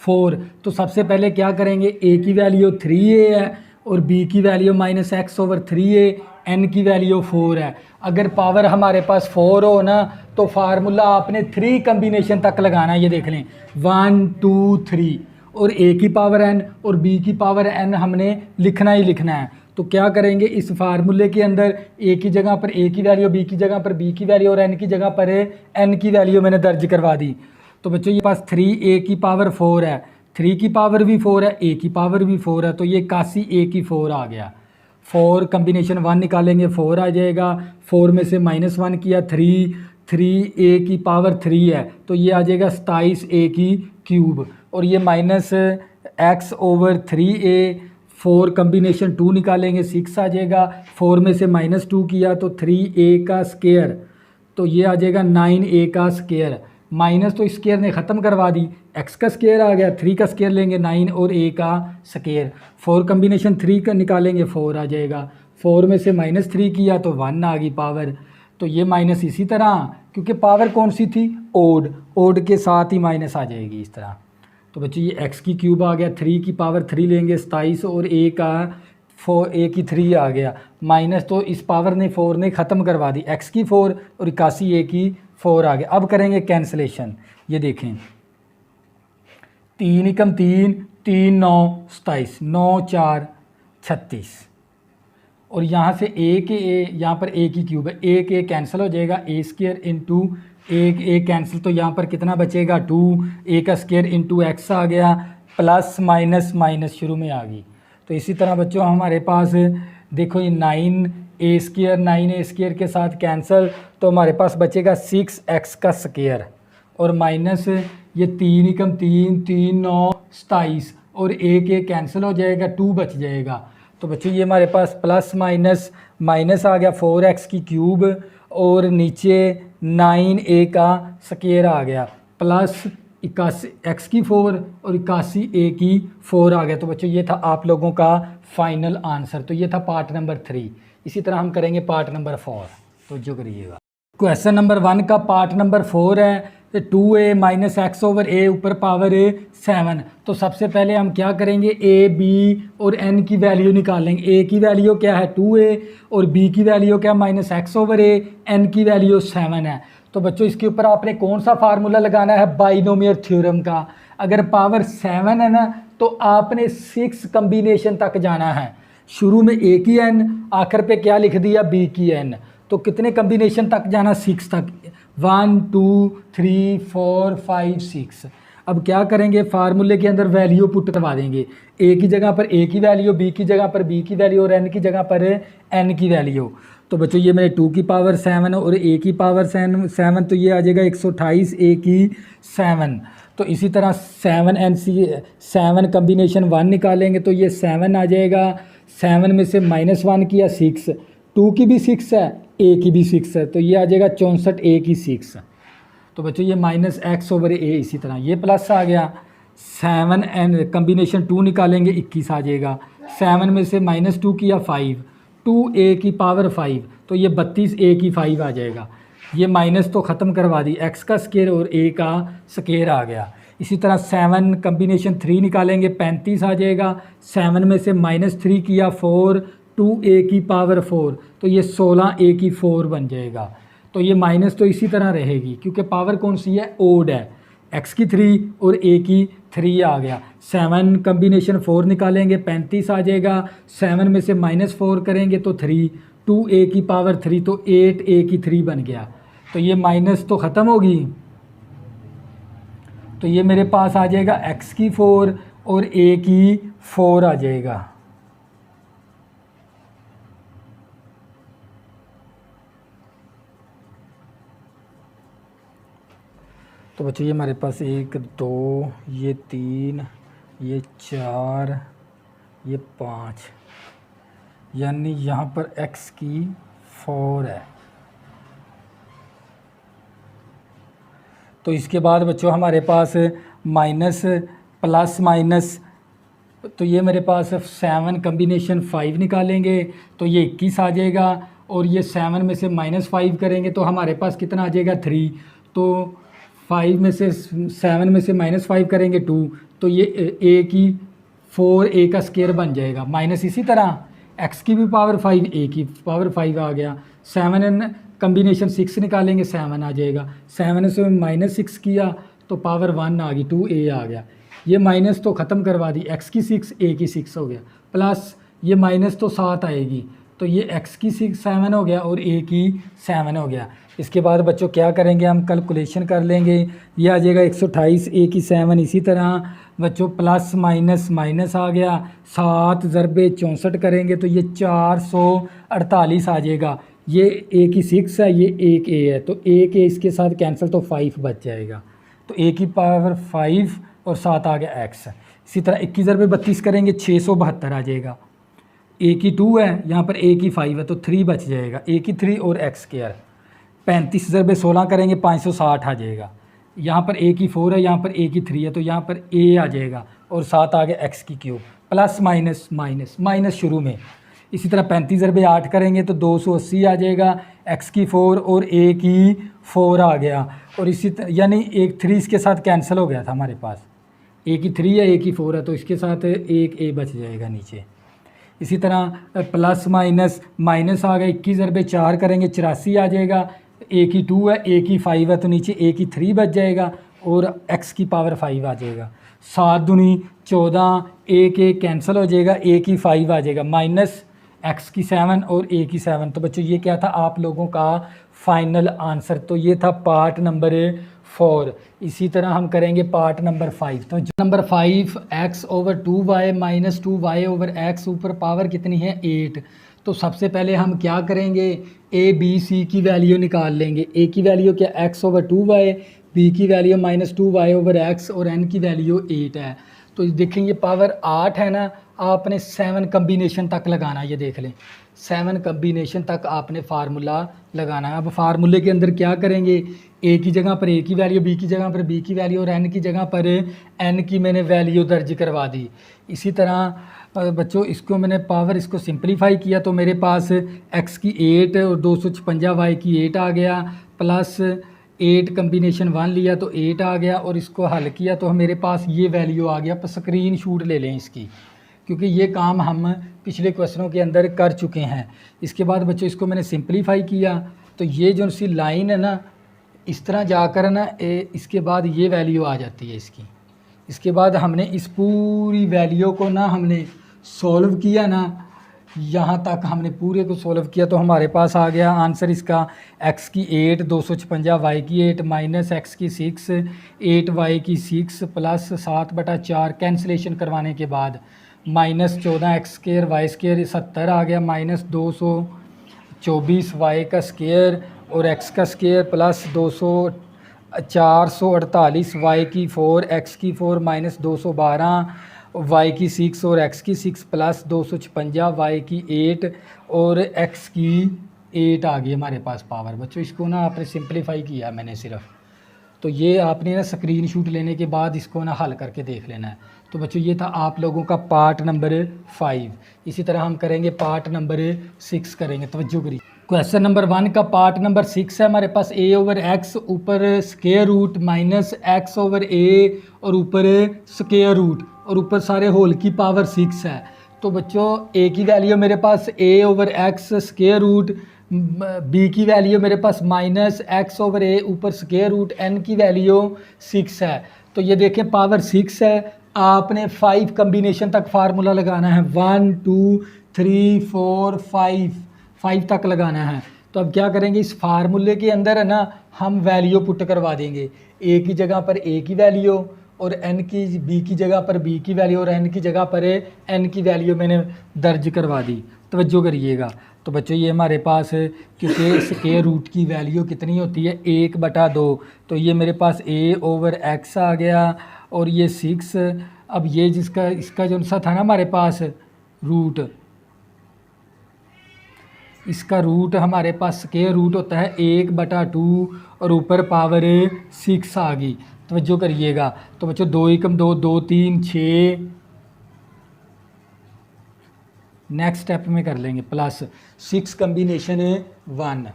4। तो सबसे पहले क्या करेंगे, a की वैल्यू 3a है और b की value minus x over 3a, n की वैल्यू 4 है। अगर पावर हमारे पास 4 हो ना तो फार्मूला आपने 3 कम्बिनेशन तक लगाना है। ये देख लें 1 2 3, और a की पावर n और b की पावर n हमने लिखना ही लिखना है। तो क्या करेंगे, इस फार्मूले के अंदर a की जगह पर a की वैल्यू, b की जगह पर b की वैल्यू और n की जगह पर n की वैल्यू मैंने दर्ज करवा दी। तो बच्चों ये पास 3a की पावर 4 है, 3 की पावर भी 4 है, a की पावर भी 4 है, तो ये 81a की 4 आ गया। 4 कम्बिनेशन 1 निकालेंगे 4 आ जाएगा, 4 में से -1 किया 3a की पावर 3 है, तो ये आ जाएगा 27a की क्यूब, और ये minus x over 3a, 4 combination 2 निकालेंगे 6 आ जाएगा, 4 में से -2 किया तो 3a का स्केयर, तो ये आ जाएगा 9a का स्केयर। माइनस तो स्केयर ने ख़त्म करवा दी, x का स्केयर आ गया, 3 का स्केयर लेंगे 9 और a का स्केयर, 4 कम्बिनेशन 3 का निकालेंगे 4 आ जाएगा, 4 में से -3 किया तो 1 आ गई पावर, तो ये माइनस इसी तरह, क्योंकि पावर कौन सी थी, ओड, ओड के साथ ही माइनस आ जाएगी इस तरह। तो बच्चों ये एक्स की क्यूब आ गया, 3 की पावर 3 लेंगे 27 और ए का 4, ए की 3 आ गया, माइनस तो इस पावर ने 4 ने ख़त्म करवा दी, एक्स की 4 और 81 ए की 4 आ गया। अब करेंगे कैंसलेशन, ये देखें 3 एकम 3, 3 9 27, 9 4 36 और यहाँ से ए के ए, यहाँ पर ए की क्यूब है, ए के कैंसिल हो जाएगा, ए स्क्र इंटू ए कैंसिल, तो यहाँ पर कितना बचेगा 2, ए का स्क्र इंटू एक्स आ गया, प्लस माइनस माइनस शुरू में आ गई। तो इसी तरह बच्चों हमारे पास देखो ये 9 ए स्क्र के साथ कैंसिल, तो हमारे पास बचेगा 6 एक्स का स्क्र और माइनस ये 3 एकम 3, 3 9 27 और ए के कैंसिल हो जाएगा, 2 बच जाएगा। तो बच्चों ये हमारे पास प्लस माइनस माइनस आ गया 4x की क्यूब और नीचे 9a का स्क्वायर आ गया, प्लस 81 x की 4 और 81 a की 4 आ गया। तो बच्चों ये था आप लोगों का फाइनल आंसर। तो ये था पार्ट नंबर 3। इसी तरह हम करेंगे पार्ट नंबर 4, तो जो करिएगा। क्वेश्चन नंबर 1 का पार्ट नंबर 4 है, 2a माइनस एक्स ओवर ए ऊपर पावर 7। तो सबसे पहले हम क्या करेंगे, a b और n की वैल्यू निकालेंगे। a की वैल्यू क्या है 2a और b की वैल्यू क्या माइनस एक्स ओवर ए, n की वैल्यू 7 है। तो बच्चों इसके ऊपर आपने कौन सा फार्मूला लगाना है, बाइनोमियल थ्योरम का। अगर पावर 7 है ना तो आपने 6 कम्बिनेशन तक जाना है। शुरू में a की n, आखिर पे क्या लिख दिया b की n, तो कितने कम्बिनेशन तक जाना, 6 तक, 1 2 3 4 5 6। अब क्या करेंगे, फार्मूले के अंदर वैल्यू पुट करवा देंगे, a की जगह पर a की वैल्यू, b की जगह पर b की वैल्यू और n की जगह पर n की वैल्यू। तो बच्चों ये मेरे 2 की पावर 7 और a की पावर 7, तो ये आ जाएगा 128 a की 7। तो इसी तरह 7 कम्बिनेशन 1 निकालेंगे तो ये 7 आ जाएगा, 7 में से -1 किया 6, 2 की भी 6 है, a की भी 6 है, तो ये आ जाएगा 64 a की 6। तो बच्चों ये माइनस एक्स ओवर ए, इसी तरह ये प्लस आ गया, 7 एंड कम्बिनेशन 2 निकालेंगे 21 आ जाएगा, 7 में से -2 किया 5, 2a की पावर 5, तो ये 32 a की 5 आ जाएगा। ये माइनस तो ख़त्म करवा दी, x का स्क्वायर और a का स्क्वायर आ गया। इसी तरह 7 कम्बिनेशन 3 निकालेंगे 35 आ जाएगा, 7 में से -3 किया 4, 2a की पावर 4, तो ये 16a की 4 बन जाएगा। तो ये माइनस तो इसी तरह रहेगी क्योंकि पावर कौन सी है, ओड है, x की 3 और a की 3 आ गया। 7 कम्बिनेशन 4 निकालेंगे 35 आ जाएगा, 7 में से -4 करेंगे तो 3, 2a की पावर 3, तो 8a की 3 बन गया। तो ये माइनस तो ख़त्म होगी, तो ये मेरे पास आ जाएगा x की 4 और a की 4 आ जाएगा। तो बच्चों ये हमारे पास 1 2 ये 3 ये 4 ये 5, यानी यहाँ पर x की 4 है। तो इसके बाद बच्चों हमारे पास माइनस प्लस माइनस, तो ये मेरे पास 7 कम्बिनेशन 5 निकालेंगे तो ये 21 आ जाएगा, और ये 7 में से -5 करेंगे तो हमारे पास कितना आ जाएगा 3, तो 5 में से 7 में से -5 करेंगे 2, तो ये a की 4 a का स्क्वायर बन जाएगा, माइनस इसी तरह x की भी पावर 5 a की पावर 5 आ गया। 7 कम्बिनेशन 6 निकालेंगे 7 आ जाएगा, 7 से -6 किया तो पावर 1 आ गई, 2a आ गया। ये माइनस तो ख़त्म करवा दी, x की 6 a की 6 हो गया, प्लस ये माइनस तो 7 आएगी, तो ये x की 7 हो गया और a की 7 हो गया। इसके बाद बच्चों क्या करेंगे, हम कैलकुलेशन कर लेंगे, ये आ जाएगा 128 a की 7। इसी तरह बच्चों प्लस माइनस माइनस आ गया, 7 ज़रबे 64 करेंगे तो ये 448 आ जाएगा। ये a की 6 है, ये एक a है, तो एक a इसके साथ कैंसिल तो 5 बच जाएगा, तो a की पावर 5 और 7 आ गया x। इसी तरह 21 ज़रबे 32 करेंगे 672 आ जाएगा। a की 2 है, यहाँ पर a की 5 है, तो 3 बच जाएगा, a की 3 और x स्क्वायर। 35 ज़रबे 16 करेंगे 560 आ जाएगा। यहाँ पर a की 4 है, यहाँ पर a की 3 है, तो यहाँ पर a आ जाएगा और 7 आ गया x की cube, plus minus minus minus शुरू में। इसी तरह 35 ज़रबे 8 करेंगे तो 280 आ जाएगा, x की 4 और a की 4 आ गया। और इसी तरह यानी एक 3 इसके साथ कैंसिल हो गया था हमारे पास, a की 3 है a की 4 है, तो इसके साथ एक a बच जाएगा नीचे। इसी तरह प्लस माइनस माइनस आ गया, 21 ज़रबे 4 करेंगे 84 आ जाएगा, a की 2 है a की 5 है तो नीचे a की 3 बच जाएगा और x की पावर 5 आ जाएगा। 7 दूनी 14, a के कैंसिल हो जाएगा, a की 5 आ जाएगा, माइनस x की 7 और a की 7। तो बच्चों ये क्या था आप लोगों का फाइनल आंसर। तो ये था पार्ट नंबर 4। इसी तरह हम करेंगे पार्ट नंबर 5। तो number 5 x over 2y minus 2y over x ऊपर पावर कितनी है 8। तो सबसे पहले हम क्या करेंगे, a b c की वैल्यू निकाल लेंगे। a की वैल्यू क्या x ओवर 2y, b की value minus 2y over x और n की वैल्यू 8 है। तो देखेंगे पावर 8 है ना, आपने 7 कम्बिनेशन तक लगाना है। ये देख लें 7 कम्बिनेशन तक आपने फार्मूला लगाना है। अब फार्मूले के अंदर क्या करेंगे, a की जगह पर a की वैल्यू, b की जगह पर b की वैल्यू और n की जगह पर n की मैंने वैल्यू दर्ज करवा दी। इसी तरह बच्चों इसको मैंने पावर इसको सिंपलीफाई किया तो मेरे पास x की 8 और 256 y की 8 आ गया, प्लस 8 कम्बिनेशन 1 लिया तो 8 आ गया और इसको हल किया तो मेरे पास ये वैल्यू आ गया। पर स्क्रीन शूट ले लें इसकी, क्योंकि ये काम हम पिछले क्वेश्चनों के अंदर कर चुके हैं। इसके बाद बच्चों इसको मैंने सिंपलीफाई किया तो ये जो सी लाइन है ना, इस तरह जाकर ना इसके बाद ये वैल्यू आ जाती है इसकी। इसके बाद हमने इस पूरी वैल्यू को ना हमने सॉल्व किया ना, यहाँ तक हमने पूरे को सॉल्व किया तो हमारे पास आ गया आंसर इसका x की 8, 256 y की 8 माइनस x की 6, 8 y की 6 प्लस 7/4 कैंसिलेशन करवाने के बाद minus 14 x square y square 70 आ गया, माइनस 224 y का स्क्र और x का स्क्र प्लस 448 y की 4 x की 4 माइनस 212 y की 6 और x की 6 प्लस 256 y की 8 और x की 8 आ गई हमारे पास पावर। बच्चों इसको ना आपने सिंपलीफाई किया मैंने सिर्फ, तो ये आपने ना स्क्रीन शूट लेने के बाद इसको ना हल करके देख लेना है। तो बच्चों ये था आप लोगों का पार्ट नंबर 5। इसी तरह हम करेंगे पार्ट नंबर 6 करेंगे। तवज्जो करिए, क्वेश्चन नंबर 1 का पार्ट नंबर 6 है हमारे पास a ओवर x ऊपर square root minus x over a और ऊपर स्क्वायर रूट और ऊपर सारे होल की पावर 6 है। तो बच्चों a की वैल्यू मेरे पास a over x square root, b की वैल्यू मेरे पास माइनस x ओवर a ऊपर स्क्वायर रूट, n की वैल्यू 6 है। तो ये देखें पावर 6 है, आपने 5 कम्बिनेशन तक फार्मूला लगाना है, 1 2 3 4 5 तक लगाना है। तो अब क्या करेंगे, इस फार्मूले के अंदर है ना हम वैल्यू पुट करवा देंगे, a की जगह पर a की वैल्यू और n की b की जगह पर b की वैल्यू और n की जगह पर n की वैल्यू मैंने दर्ज करवा दी। तवज्जो करिएगा। तो बच्चों ये हमारे पास क्योंकि स्क्वायर रूट की वैल्यू कितनी होती है 1/2, तो ये मेरे पास a ओवर x आ गया और ये 6। अब ये जिसका इसका जो सा था ना हमारे पास रूट, इसका रूट हमारे पास स्क्वायर रूट होता है 1/2 और ऊपर पावर 6 आ गई। तवज्जो करिएगा। तो बच्चों 2 एकम 2 2 3 6 नेक्स्ट स्टेप में कर लेंगे प्लस 6 कम्बिनेशन 1,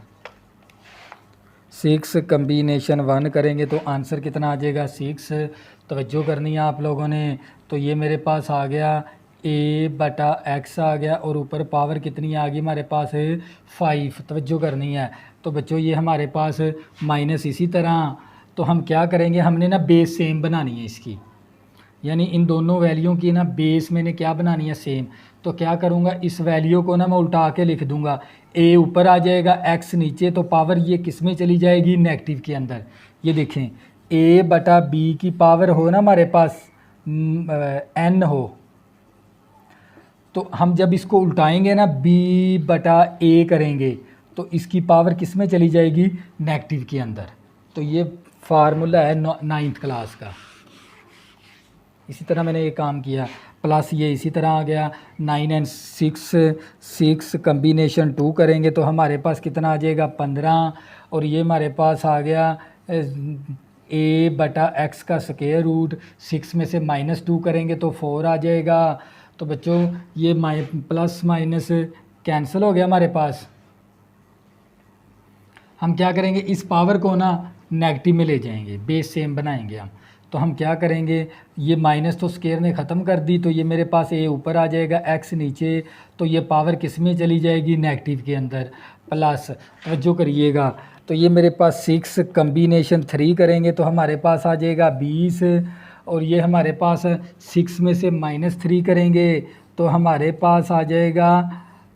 6 कम्बिनेशन 1 करेंगे तो आंसर कितना आ जाएगा 6। तवज्जो करनी है आप लोगों ने। तो ये मेरे पास आ गया a/x आ गया और ऊपर पावर कितनी आ गई हमारे पास 5। तवज्जो करनी है। तो बच्चों ये हमारे पास माइनस, इसी तरह तो हम क्या करेंगे, हमने ना बेस सेम बनानी है इसकी, यानी इन दोनों वैल्यूज़ की ना बेस मैंने क्या बनानी है सेम। तो क्या करूँगा, इस वैल्यू को ना मैं उल्टा के लिख दूँगा, a ऊपर आ जाएगा x नीचे, तो पावर ये किस में चली जाएगी नेगेटिव के अंदर। ये देखें a/b की पावर हो ना हमारे पास n हो, तो हम जब इसको उल्टाएंगे ना b/a करेंगे तो इसकी पावर किस में चली जाएगी नेगेटिव के अंदर। तो ये फार्मूला है 9th क्लास का। इसी तरह मैंने ये काम किया, प्लस ये इसी तरह आ गया 9 और 6 कम्बिनेशन 2 करेंगे तो हमारे पास कितना आ जाएगा 15 और ये हमारे पास आ गया a/x का स्क्वायर रूट, 6 में से -2 करेंगे तो 4 आ जाएगा। तो बच्चों ये प्लस माइनस कैंसिल हो गया हमारे पास। हम क्या करेंगे, इस पावर को ना नेगेटिव में ले जाएंगे, बेस सेम बनाएंगे हम। तो हम क्या करेंगे, ये माइनस तो स्केयर ने ख़त्म कर दी, तो ये मेरे पास ए ऊपर आ जाएगा, एक्स नीचे, तो ये पावर किस में चली जाएगी, नेगेटिव के अंदर, प्लस। तवज्जो करिएगा, तो ये मेरे पास 6 कम्बिनेशन 3 करेंगे तो हमारे पास आ जाएगा 20, और ये हमारे पास 6 में से -3 करेंगे तो हमारे पास आ जाएगा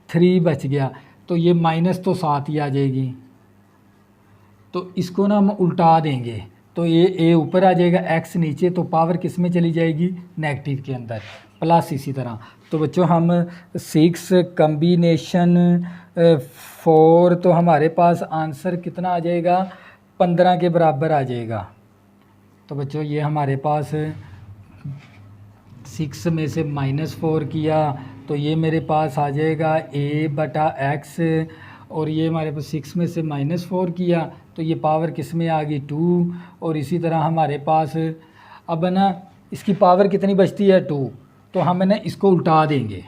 3 बच गया, तो ये माइनस तो 7 ही आ जाएगी। तो इसको ना हम उल्टा देंगे, तो ये ए ऊपर आ जाएगा, एक्स नीचे, तो पावर किस में चली जाएगी, नेगेटिव के अंदर, प्लस इसी तरह। तो बच्चों हम 6 कम्बिनेशन 4, तो हमारे पास आंसर कितना आ जाएगा, 15 के बराबर आ जाएगा। तो बच्चों ये हमारे पास 6 में से -4 किया तो ये मेरे पास आ जाएगा a/x, और ये हमारे पास 6 में से -4 किया तो ये पावर किस में आ गई, 2, और इसी तरह हमारे पास अब ना इसकी पावर कितनी बचती है, 2, तो हम ना इसको उल्टा देंगे,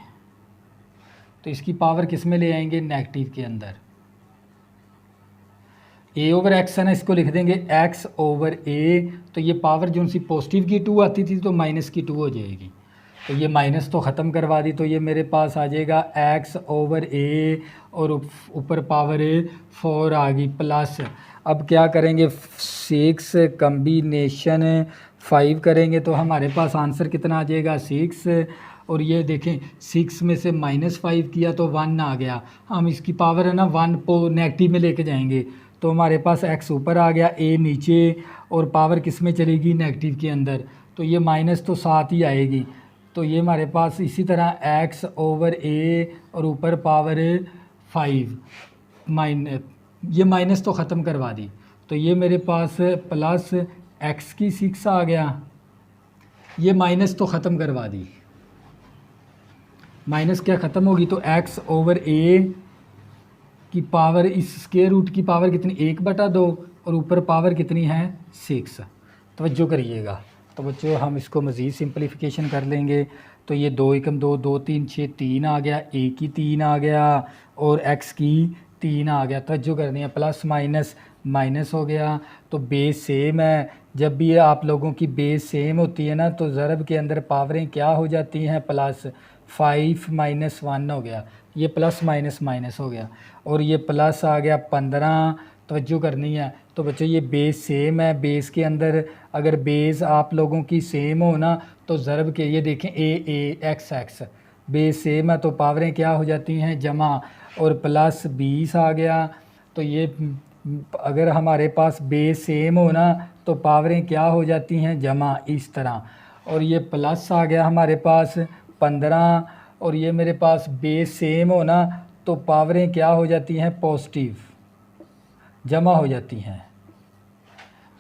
तो इसकी पावर किस में ले आएंगे, नेगेटिव के अंदर। a/x है ना, इसको लिख देंगे x/a, तो ये पावर जो सी पॉजिटिव की 2 आती थी तो माइनस की 2 हो जाएगी, तो ये माइनस तो ख़त्म करवा दी, तो ये मेरे पास आ जाएगा x/a, और ऊपर पावर 4 आ गई, प्लस। अब क्या करेंगे, 6 कम्बिनेशन 5 करेंगे तो हमारे पास आंसर कितना आ जाएगा, 6, और ये देखें 6 में से -5 किया तो 1 आ गया, हम इसकी पावर है ना 1 को नेगेटिव में लेके जाएंगे, तो हमारे पास x ऊपर आ गया, a नीचे, और पावर किस में चलेगी, नेगेटिव के अंदर, तो ये माइनस तो 7 ही आएगी। तो ये हमारे पास इसी तरह x/a, और ऊपर पावर 5, ये माइनस तो ख़त्म करवा दी, तो ये मेरे पास प्लस x की 6 आ गया, ये माइनस तो ख़त्म करवा दी, माइनस क्या ख़त्म होगी, तो x/a की पावर, इस स्क्वायर रूट की पावर कितनी, 1/2, और ऊपर पावर कितनी है, 6। तवज्जो करिएगा, तो बच्चों हम इसको मज़ीद सिंपलीफिकेशन कर लेंगे, तो ये 2 एकम 2, 2 3 6, 3 आ गया, a की 3 आ गया, और x की 3 आ गया। तवज्जो करनी है, प्लस माइनस माइनस हो गया, तो बेस सेम है, जब भी आप लोगों की बेस सेम होती है ना तो ज़रब के अंदर पावरें क्या हो जाती हैं, प्लस। 5 - 1 हो गया, ये प्लस माइनस माइनस हो गया, और ये प्लस आ गया 15। तवज्जो करनी है, तो बच्चों ये बेस सेम है, बेस के अंदर अगर बेस आप लोगों की सेम हो ना तो ज़रब के, ये देखें a x x, base same है तो पावरें क्या हो जाती हैं, जमा, और प्लस 20 आ गया, तो ये अगर हमारे पास बेस सेम हो ना तो पावरें क्या हो जाती हैं, जमा, इस तरह। और ये प्लस आ गया हमारे पास 15, और ये मेरे पास बेस सेम हो ना तो पावरें क्या हो जाती हैं, पॉजिटिव, जमा हो जाती हैं,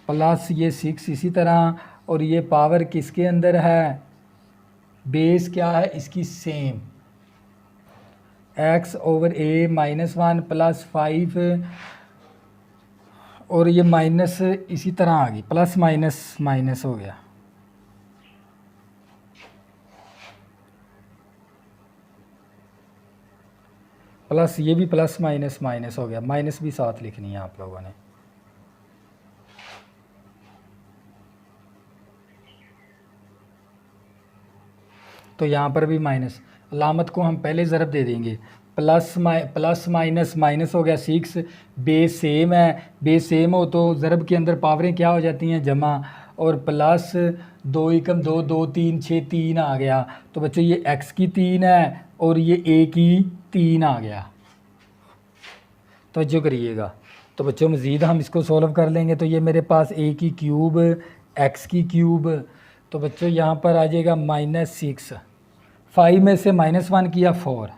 प्लस ये 6 इसी तरह, और ये पावर किसके अंदर है, बेस क्या है इसकी सेम, x/a -1 प्लस 5, और ये माइनस इसी तरह आ गई, प्लस माइनस माइनस हो गया, प्लस ये भी प्लस माइनस माइनस हो गया, माइनस भी साथ लिखनी है आप लोगों ने। तो यहाँ पर भी माइनस, अलामत को हम पहले ज़रब दे देंगे, प्लस माइनस माइनस हो गया 6, बेस सेम है, बेस सेम हो तो ज़रब के अंदर पावरें क्या हो जाती हैं, जमा, और प्लस 2 एकम 2, 2 3 6, 3 आ गया, तो बच्चों ये x की 3 है और ये a की 3 आ गया। तवज्जो करिएगा, तो बच्चों मज़ीद हम इसको सॉल्व कर लेंगे, तो ये मेरे पास a की क्यूब, x की क्यूब, तो बच्चों यहाँ पर आ जाएगा -6, 5 में से -1 किया 4,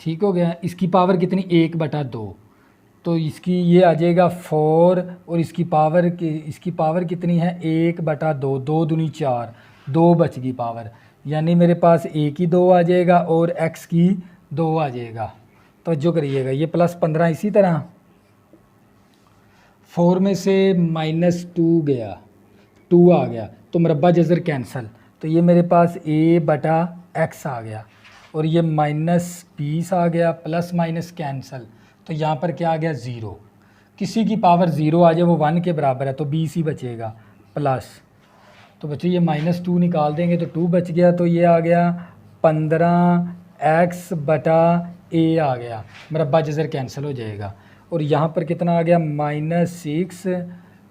ठीक हो गया, इसकी पावर कितनी, 1/2, तो इसकी ये आ जाएगा 4, और इसकी पावर कितनी है, 1/2, 2 दूनी 4, 2 बच गई पावर, यानी मेरे पास a की 2 आ जाएगा और x की 2 आ जाएगा। तो जो करिएगा, ये +15 इसी तरह 4 में से -2 गया, 2 आ गया, तो मरबा जज़र कैंसल, तो ये मेरे पास a/2 एक्स आ गया और ये -20 आ गया, प्लस माइनस कैंसल, तो यहाँ पर क्या आ गया 0। किसी की पावर 0 आ जाए वो 1 के बराबर है तो 20 ही बचेगा प्लस, तो बच्चों ये -2 निकाल देंगे तो 2 बच गया, तो ये आ गया 15x बटा a आ गया, मरबा जज़र कैंसिल हो जाएगा। और यहाँ पर कितना आ गया -6,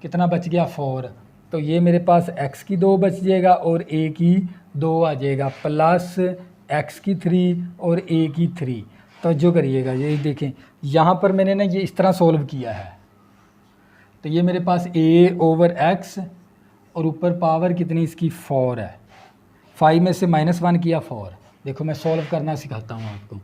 कितना बच गया 4, तो ये मेरे पास x की 2 बच जाएगा और a की 2 आ जाएगा, प्लस x की 3 और a की 3। तो जो करिएगा ये देखें यहाँ पर मैंने ना ये इस तरह सोल्व किया है, तो ये मेरे पास a/x और ऊपर पावर कितनी इसकी 4 है, 5 में से -1 किया 4। देखो मैं सॉल्व करना सिखाता हूँ आपको।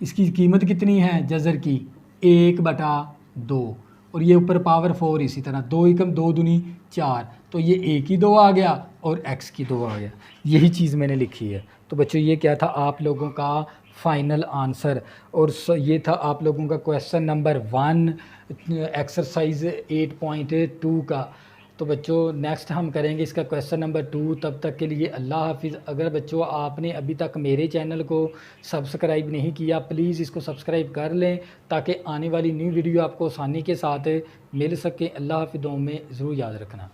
इसकी कीमत कितनी है जज़र की 1/2 और ये ऊपर पावर 4 इसी तरह 2 एकम 2 दूनी 4, तो ये a की 2 आ गया और x की 2 आ गया। यही चीज़ मैंने लिखी है। तो बच्चों ये क्या था आप लोगों का फाइनल आंसर, और ये था आप लोगों का क्वेश्चन नंबर 1 एक्सरसाइज 8.2 का। तो बच्चों नेक्स्ट हम करेंगे इसका क्वेश्चन नंबर 2। तब तक के लिए अल्लाह हाफिज़। अगर बच्चों आपने अभी तक मेरे चैनल को सब्सक्राइब नहीं किया प्लीज़ इसको सब्सक्राइब कर लें ताकि आने वाली न्यू वीडियो आपको आसानी के साथ मिल सके। अल्लाह हाफिज़, में ज़रूर याद रखना।